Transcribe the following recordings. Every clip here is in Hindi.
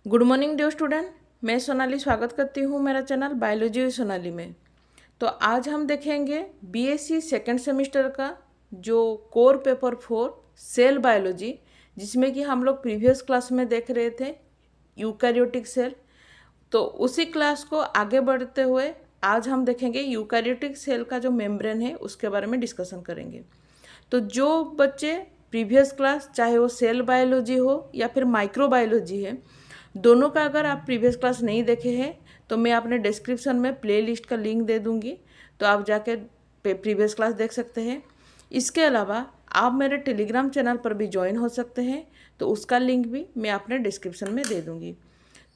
Good morning dear student. मैं सोनाली स्वागत करती हूँ मेरा चैनल बायोलॉजी विद सोनाली में। तो आज हम देखेंगे बीएससी सेकेंड सेमेस्टर का जो कोर पेपर 4 सेल बायोलॉजी, जिसमें कि हम लोग प्रीवियस क्लास में देख रहे थे यूकैरियोटिक सेल। तो उसी क्लास को आगे बढ़ते हुए आज हम देखेंगे यूकैरियोटिक सेल का जो मेम्ब्रेन है उसके बारे में डिस्कशन करेंगे। तो जो बच्चे प्रीवियस क्लास, चाहे वो सेल बायोलॉजी हो या फिर माइक्रोबायोलॉजी है, दोनों का अगर आप प्रीवियस क्लास नहीं देखे हैं तो मैं अपने डिस्क्रिप्शन में प्लेलिस्ट का लिंक दे दूंगी, तो आप जाके प्रीवियस क्लास देख सकते हैं। इसके अलावा आप मेरे टेलीग्राम चैनल पर भी ज्वाइन हो सकते हैं, तो उसका लिंक भी मैं अपने डिस्क्रिप्शन में दे दूंगी।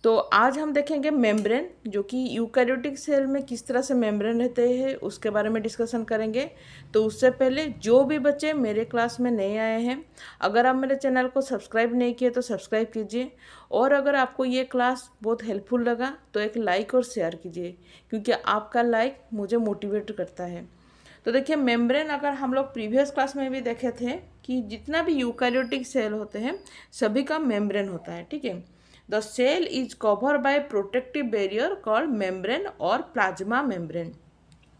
तो आज हम देखेंगे मेम्ब्रेन, जो कि यूकैरियोटिक सेल में किस तरह से मेम्ब्रेन रहते हैं उसके बारे में डिस्कशन करेंगे। तो उससे पहले जो भी बच्चे मेरे क्लास में नए आए हैं, अगर आप मेरे चैनल को सब्सक्राइब नहीं किए तो सब्सक्राइब कीजिए, और अगर आपको ये क्लास बहुत हेल्पफुल लगा तो एक लाइक और शेयर कीजिए, क्योंकि आपका लाइक मुझे मोटिवेट करता है। तो देखिए, मेम्ब्रेन अगर हम लोग प्रीवियस क्लास में भी देखे थे कि जितना भी यूकैरियोटिक सेल होते हैं सभी का मेम्ब्रेन होता है, ठीक है। The cell is cover by protective barrier called membrane और प्लाज्मा मेम्ब्रेन,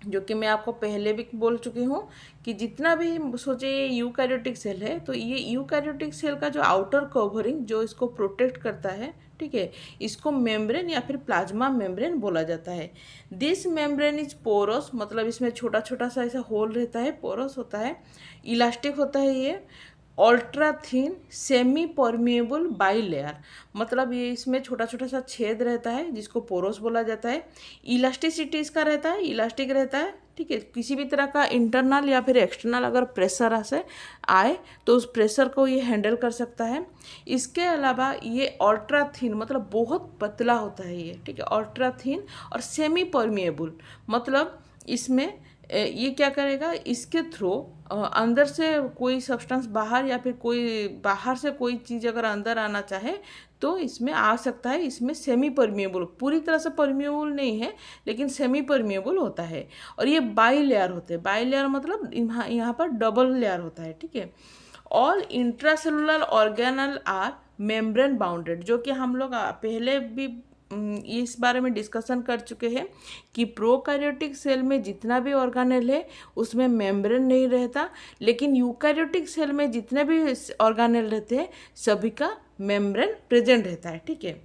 जो कि मैं आपको पहले भी बोल चुकी हूँ कि जितना भी सोचे ये यूकैरियोटिक सेल है, तो ये यूकैरियोटिक सेल का जो आउटर कवरिंग जो इसको प्रोटेक्ट करता है, ठीक है, इसको मेम्ब्रेन या फिर प्लाज्मा मेम्ब्रेन बोला जाता है। दिस मेम्ब्रेन इज पोरस, मतलब इसमें छोटा छोटा सा ऐसा होल रहता है, पोरस होता है, इलास्टिक होता है ये, ultra thin semi permeable by layer, मतलब ये इसमें छोटा छोटा सा छेद रहता है जिसको पोरोस बोला जाता है। इलास्टिसिटी इसका रहता है, इलास्टिक रहता है, ठीक है। किसी भी तरह का इंटरनल या फिर एक्सटर्नल अगर प्रेशर से आए तो उस प्रेशर को ये हैंडल कर सकता है। इसके अलावा ये अल्ट्रा थिन, मतलब बहुत पतला होता है ये, ठीक है, अल्ट्रा थिन और सेमी परमिएबल, मतलब इसमें ये क्या करेगा, इसके थ्रू अंदर से कोई सब्सटेंस बाहर या फिर कोई बाहर से कोई चीज़ अगर अंदर आना चाहे तो इसमें आ सकता है। इसमें सेमी परमिएबल, पूरी तरह से परमिएबल नहीं है लेकिन सेमी परमिएबल होता है। और ये बाई लेयर होते हैं, बाई लेयर मतलब यहाँ पर डबल लेयर होता है, ठीक है। All intracellular organelle are membrane bounded, जो कि हम लोग पहले भी इस बारे में डिस्कशन कर चुके हैं कि प्रोकैरियोटिक सेल में जितना भी ऑर्गेनेल है उसमें मेम्ब्रेन नहीं रहता, लेकिन यूकैरियोटिक सेल में जितने भी ऑर्गेनेल रहते हैं सभी का मेम्ब्रेन प्रेजेंट रहता है, ठीक है।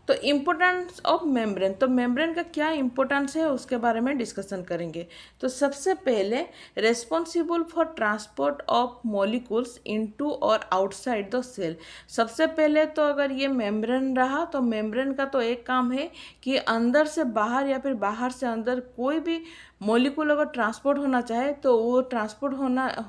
तो इम्पोर्टेंस ऑफ मेम्ब्रेन, तो मेम्ब्रेन का क्या इम्पोर्टेंस है उसके बारे में डिस्कशन करेंगे। तो सबसे पहले responsible for transport of molecules into और आउटसाइड द सेल। सबसे पहले तो अगर ये मेम्ब्रेन रहा तो मेम्ब्रेन का तो एक काम है कि अंदर से बाहर या फिर बाहर से अंदर कोई भी मॉलिक्यूल अगर ट्रांसपोर्ट होना चाहे तो वो ट्रांसपोर्ट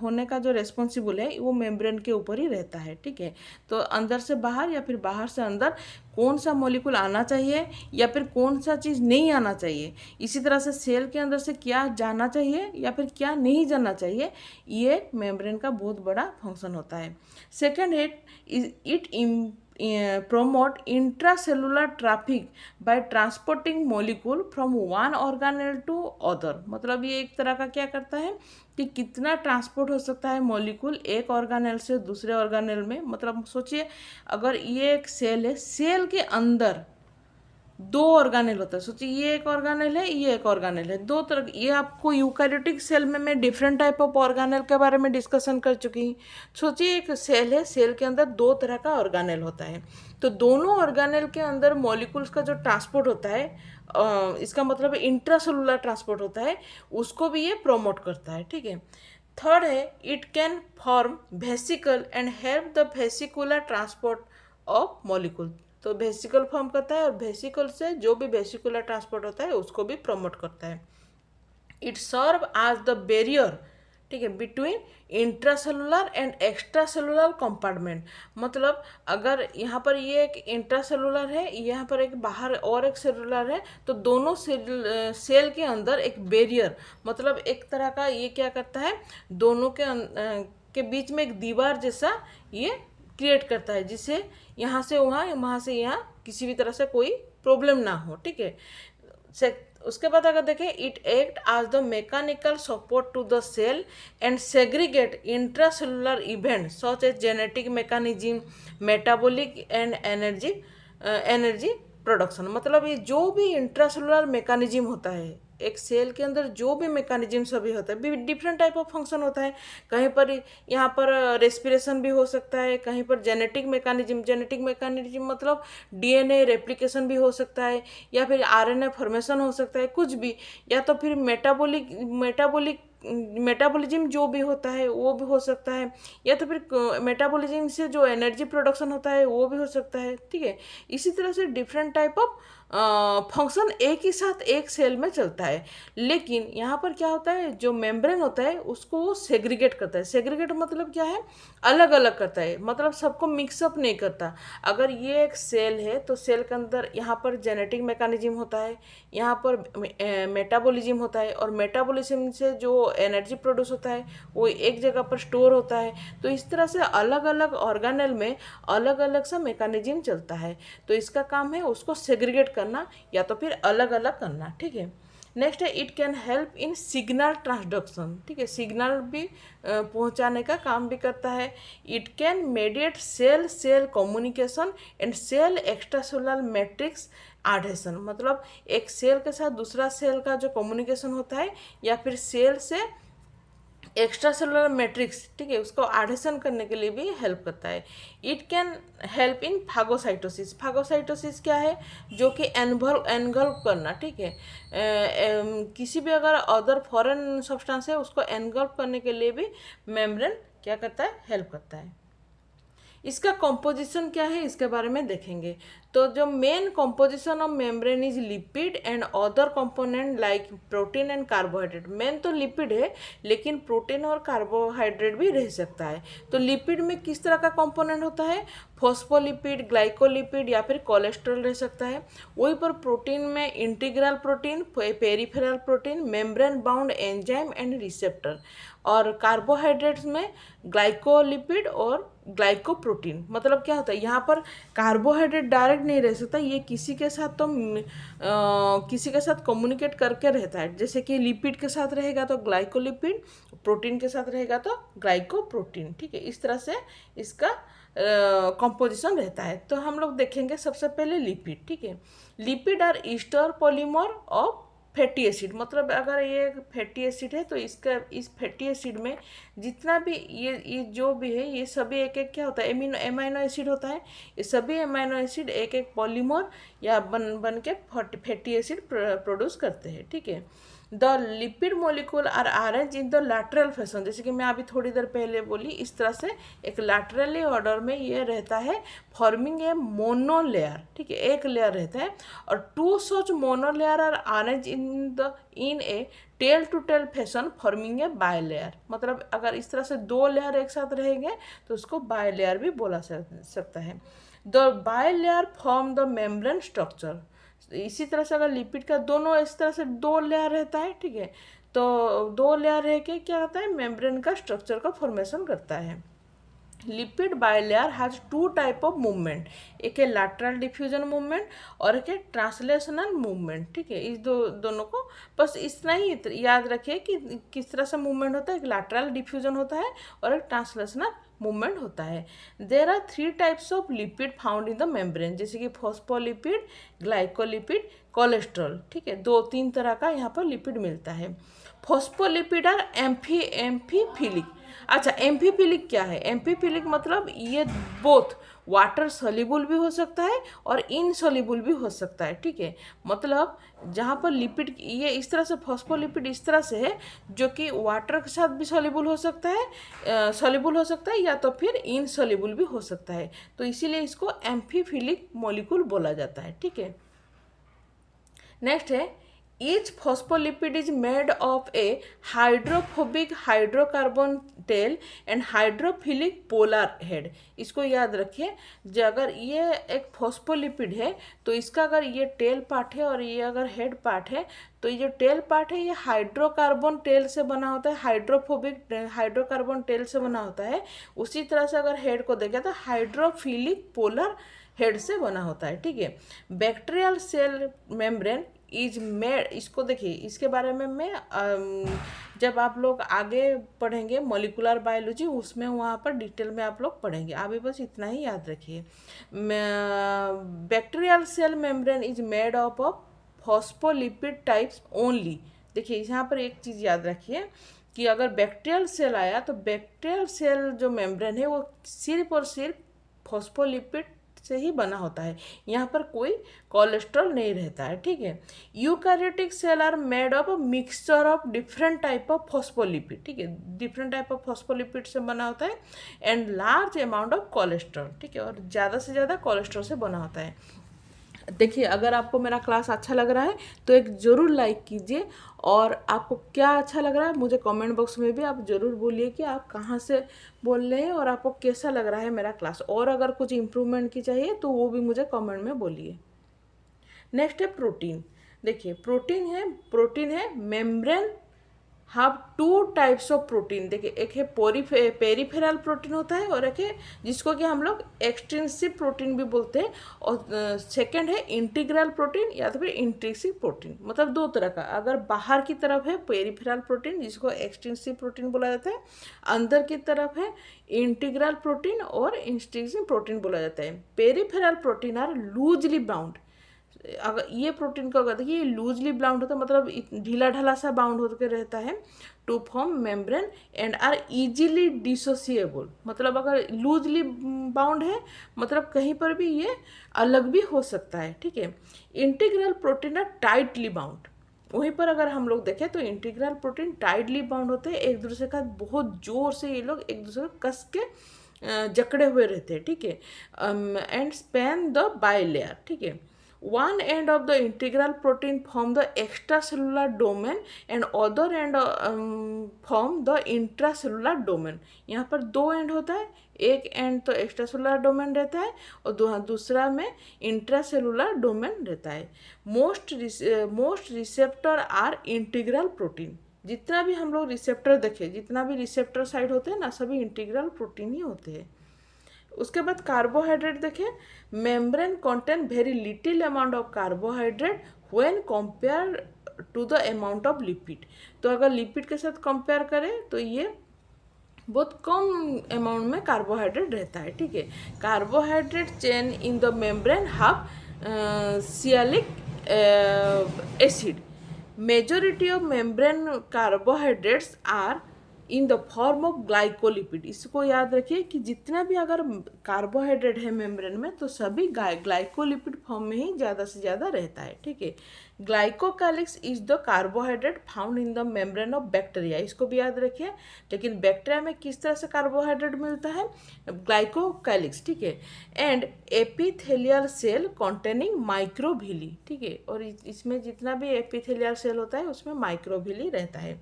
होने का जो रेस्पॉन्सिबल है वो मेम्ब्रेन के ऊपर ही रहता है, ठीक है। तो अंदर से बाहर या फिर बाहर से अंदर कौन सा मॉलिक्यूल आना चाहिए या फिर कौन सा चीज़ नहीं आना चाहिए, इसी तरह से सेल के अंदर से क्या जाना चाहिए या फिर क्या नहीं जाना चाहिए, ये मेम्ब्रेन का बहुत बड़ा फंक्शन होता है। सेकेंड है it promote intracellular traffic by transporting molecule from one organelle to other, मतलब ये एक तरह का क्या करता है कि कितना ट्रांसपोर्ट हो सकता है मॉलिक्यूल एक ऑर्गेनेल से दूसरे ऑर्गेनेल में। मतलब सोचिए, अगर ये एक सेल है, सेल के अंदर दो ऑर्गेनेल होता है, सोचिए ये एक ऑर्गेनेल है, ये एक ऑर्गेनेल है, दो तरह। ये आपको यूकैरियोटिक सेल में मैं डिफरेंट टाइप ऑफ ऑर्गेनेल के बारे में डिस्कशन कर चुकी हूँ। सोचिए एक सेल है, सेल के अंदर दो तरह का ऑर्गेनेल होता है, तो दोनों ऑर्गेनेल के अंदर मॉलिक्यूल्स का जो ट्रांसपोर्ट होता है, इसका मतलब इंट्रासेलुलर ट्रांसपोर्ट होता है, उसको भी ये प्रोमोट करता है, ठीक है। थर्ड है it can form vesicle and help the vesicular transport of molecule, तो वेसिकल फॉर्म करता है और वेसिकल से जो भी वेसिकुलर ट्रांसपोर्ट होता है उसको भी प्रमोट करता है। It serve as the barrier, ठीक है, between intracellular and extracellular compartment, मतलब अगर यहाँ पर ये एक इंट्रासेलुलर है, यहाँ पर एक बाहर और एक सेलुलर है, तो दोनों सेल के अंदर एक बैरियर, मतलब एक तरह का ये क्या करता है, दोनों के बीच में एक दीवार जैसा ये क्रिएट करता है, जिससे यहाँ से वहाँ, वहाँ से यहाँ किसी भी तरह से कोई प्रॉब्लम ना हो, ठीक है। उसके बाद अगर देखें, it act as the mechanical support to the cell and segregate intracellular event such as genetic mechanism, metabolic and energy production. मतलब ये जो भी इंट्रासेलुलर मैकेनिज्म होता है, एक सेल के अंदर जो भी मैकेनिज्म सभी होता है, डिफरेंट टाइप ऑफ फंक्शन होता है। कहीं पर यहाँ पर रेस्पिरेशन भी हो सकता है, कहीं पर जेनेटिक मैकेनिज्म मतलब डीएनए रेप्लिकेशन भी हो सकता है, या फिर आरएनए फॉर्मेशन हो सकता है, कुछ भी, या तो फिर मेटाबॉलिज्म जो भी होता है वो भी हो सकता है, या तो फिर मेटाबॉलिज्म से जो एनर्जी प्रोडक्शन होता है वो भी हो सकता है। ठीक है, इसी तरह से डिफरेंट टाइप ऑफ फंक्शन एक ही साथ एक सेल में चलता है। लेकिन यहाँ पर क्या होता है, जो मेम्ब्रेन होता है उसको वो सेग्रीगेट करता है। सेग्रीगेट मतलब क्या है, अलग अलग करता है, मतलब सबको मिक्सअप नहीं करता। अगर ये एक सेल है तो सेल के अंदर यहाँ पर जेनेटिक मैकेनिज्म होता है, यहाँ पर मेटाबॉलिज्म होता है, और मेटाबॉलिज्म से जो एनर्जी प्रोड्यूस होता है वो एक जगह पर स्टोर होता है। तो इस तरह से अलग अलग ऑर्गेनेल में अलग अलग सा मैकेनिज्म चलता है। तो इसका काम है उसको सेग्रीगेट करना या तो फिर अलग अलग करना। ठीक है, नेक्स्ट है, it can help in signal transduction. ठीक है, सिग्नल भी पहुंचाने का काम भी करता है। It can mediate cell cell communication and cell extracellular matrix adhesion. मतलब एक सेल के साथ दूसरा सेल का जो कम्युनिकेशन होता है, या फिर सेल से एक्स्ट्रा सेलुलर मैट्रिक्स, ठीक है, उसको एडिशन करने के लिए भी हेल्प करता है। It can help in phagocytosis. Phagocytosis क्या है, जो कि एनगल्फ करना। ठीक है, किसी भी अगर अदर फॉरेन सब्सटेंस है उसको एनगल्फ करने के लिए भी मेम्ब्रेन क्या करता है, हेल्प करता है। इसका कॉम्पोजिशन क्या है इसके बारे में देखेंगे। तो जो main composition of membrane is lipid and other component like protein and carbohydrate. Main तो लिपिड है, लेकिन प्रोटीन और कार्बोहाइड्रेट भी रह सकता है। तो लिपिड में किस तरह का कंपोनेंट होता है, फॉस्फोलिपिड, ग्लाइकोलिपिड या फिर कोलेस्ट्रॉल रह सकता है। वहीं पर प्रोटीन में integral protein, peripheral protein, membrane bound enzyme and receptor, और कार्बोहाइड्रेट्स में ग्लाइकोलिपिड और ग्लाइकोप्रोटीन। मतलब क्या होता है, यहाँ पर कार्बोहाइड्रेट डायरेक्ट नहीं रह सकता, ये किसी के साथ तो किसी के साथ कम्युनिकेट करके रहता है। जैसे कि लिपिड के साथ रहेगा तो ग्लाइकोलिपिड, प्रोटीन के साथ रहेगा तो ग्लाइकोप्रोटीन। ठीक है, इस तरह से इसका कंपोजिशन रहता है। तो हम लोग देखेंगे सबसे पहले लिपिड। ठीक है, lipid are ester polymer of fatty acid. मतलब अगर ये फैटी एसिड है तो इसका इस फैटी एसिड में जितना भी ये जो भी है, ये सभी एक एक क्या होता है, एमाइनो एसिड होता है। ये सभी एमाइनो एसिड एक एक पॉलीमर या बन के फैटी एसिड प्रोड्यूस करते हैं। ठीक है, the lipid molecule are arrange in the lateral fashion. जैसे कि मैं अभी थोड़ी देर पहले बोली, इस तरह से एक लैटरली ऑर्डर में ये रहता है, फॉर्मिंग ए मोनो लेयर। ठीक है, एक लेयर रहता है, और two such monolayer are arrange in a tail to tail fashion forming a bilayer. मतलब अगर इस तरह से दो लेयर एक साथ रहेंगे तो उसको बाय लेयर भी बोला सकता है। The by layer form the membrane structure. इसी तरह से अगर लिपिड का दोनों इस तरह से दो लेयर रहता है, ठीक है, तो दो लेयर रह के क्या होता है, मेम्ब्रेन का स्ट्रक्चर का फॉर्मेशन करता है। Lipid bilayer has two type of movement, एक है लैटरल डिफ्यूजन मूवमेंट और एक है ट्रांसलेशनल मूवमेंट। ठीक है, इस दोनों को बस इतना ही याद रखिए कि किस तरह से मूवमेंट होता है। एक लैटरल डिफ्यूजन होता है और एक ट्रांसलेशनल मूवमेंट होता है। There are 3 types of lipid found in the membrane, जैसे कि फॉस्फोलिपिड, ग्लाइकोलिपिड, कोलेस्ट्रॉल। ठीक है, 2-3 तरह का यहाँ पर लिपिड मिलता है। Phospholipid are amphiphilic. अच्छा, एम्फीफिलिक क्या है, एम्फीफिलिक मतलब ये बोथ वाटर सोल्यूबल भी हो सकता है और इनसोल्यूबल भी हो सकता है। ठीक है, मतलब जहाँ पर लिपिड ये इस तरह से फॉस्फोलिपिड इस तरह से है जो कि वाटर के साथ भी सोल्यूबल हो सकता है, या तो फिर इनसोल्यूबल भी हो सकता है। तो इसीलिए इसको एम्फीफिलिक मॉलिक्यूल बोला जाता है। ठीक है, नेक्स्ट है, each phospholipid is made of a hydrophobic hydrocarbon tail and hydrophilic polar head। इसको याद रखिए, जो अगर ये एक फॉस्फोलिपिड है तो इसका अगर ये टेल पार्ट है और ये अगर हेड पार्ट है, तो ये जो टेल पार्ट है ये हाइड्रोकार्बन टेल से बना होता है, हाइड्रोफोबिक हाइड्रोकार्बन टेल से बना होता है। उसी तरह से अगर हेड को देखें तो हाइड्रोफिलिक पोलर हेड से बना होता है। ठीक है, bacterial cell membrane is made, इसको देखिए, इसके बारे में मैं जब आप लोग आगे पढ़ेंगे मॉलिक्यूलर बायोलॉजी, उसमें वहाँ पर डिटेल में आप लोग पढ़ेंगे। अभी बस इतना ही याद रखिए। Bacterial cell membrane is made of phospholipid types only. देखिए यहाँ पर एक चीज़ याद रखिए कि अगर बैक्टीरियल सेल आया तो बैक्टीरियल सेल जो मेम्ब्रेन है वो सिर्फ और सिर्फ फॉस्फोलिपिड से ही बना होता है, यहाँ पर कोई कोलेस्ट्रॉल नहीं रहता है, ठीक है। Eukaryotic cell are made of mixture of different type of phospholipid, ठीक है, डिफरेंट टाइप ऑफ फॉस्फोलिपिड से बना होता है and large amount of cholesterol, ठीक है, और ज़्यादा से ज़्यादा कोलेस्ट्रॉल से बना होता है। देखिए अगर आपको मेरा क्लास अच्छा लग रहा है तो एक ज़रूर लाइक कीजिए, और आपको क्या अच्छा लग रहा है मुझे कमेंट बॉक्स में भी आप ज़रूर बोलिए कि आप कहाँ से बोल रहे हैं और आपको कैसा लग रहा है मेरा क्लास, और अगर कुछ इम्प्रूवमेंट की चाहिए तो वो भी मुझे कमेंट में बोलिए। नेक्स्ट है प्रोटीन। देखिए प्रोटीन है membrane have two types of protein. देखिए एक है पेरिफेरल प्रोटीन होता है और एक है जिसको कि हम लोग एक्सटेंसिव प्रोटीन भी बोलते हैं, और सेकंड है इंटीग्रल प्रोटीन या तो फिर इंट्रिंसिक प्रोटीन। मतलब दो तरह का, अगर बाहर की तरफ है पेरिफेरल प्रोटीन जिसको एक्सटेंसिव प्रोटीन बोला जाता है, अंदर की तरफ है इंटीग्रल प्रोटीन और इंट्रिंसिक प्रोटीन बोला जाता है। Peripheral protein are loosely bound. अगर ये प्रोटीन का होगा, देखिए ये लूजली बाउंड होता है, मतलब ढीला ढाला सा बाउंड होकर रहता है to form membrane and are easily dissociable. मतलब अगर लूजली बाउंड है मतलब कहीं पर भी ये अलग भी हो सकता है, ठीक है। Integral protein are tightly bound. वहीं पर अगर हम लोग देखें तो इंटीग्रल प्रोटीन टाइटली बाउंड होते हैं, एक दूसरे का बहुत जोर से ये लोग एक दूसरे को कस के जकड़े हुए रहते हैं, ठीक है। एंड स्पैन द बाइलेयर, ठीक है। One end of the integral protein form the extracellular domain and other end form the intracellular domain। यहाँ पर दो एंड होता है, एक एंड तो एक्स्ट्रासेलुलर डोमेन रहता है और दूसरा में इंट्रासेलुलर डोमेन रहता है। Most receptor are integral protein. जितना भी हम लोग रिसेप्टर देखें, जितना भी रिसेप्टर साइड होते हैं ना, सभी इंटीग्रल प्रोटीन ही होते हैं। उसके बाद कार्बोहाइड्रेट देखें, membrane contain very little amount of carbohydrate when compare to the amount of lipid. तो अगर लिपिड के साथ कंपेयर करें तो ये बहुत कम अमाउंट में कार्बोहाइड्रेट रहता है, ठीक है। Carbohydrate chain in the membrane have sialic acid. Majority of membrane carbohydrates are in the form of glycolipid. इसको याद रखिए कि जितना भी अगर कार्बोहाइड्रेट है मेम्ब्रेन में तो सभी ग्लाइकोलिपिड फॉर्म में ही ज़्यादा से ज़्यादा रहता है, ठीक है। Glycocalyx is the carbohydrate found in the membrane of bacteria. इसको भी याद रखिए। लेकिन बैक्टीरिया में किस तरह से कार्बोहाइड्रेट मिलता है? ग्लाइकोकैलिक्स, ठीक है। And epithelial cell containing microvilli, ठीक है। और इसमें जितना भी एपिथेलियल सेल होता है उसमें माइक्रोविली रहता है।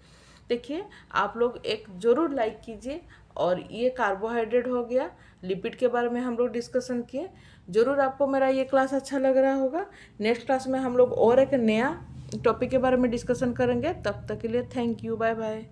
देखिए आप लोग एक ज़रूर लाइक कीजिए। और ये कार्बोहाइड्रेट हो गया, लिपिड के बारे में हम लोग डिस्कशन किए। ज़रूर आपको मेरा ये क्लास अच्छा लग रहा होगा। नेक्स्ट क्लास में हम लोग और एक नया टॉपिक के बारे में डिस्कशन करेंगे। तब तक के लिए थैंक यू, बाय बाय।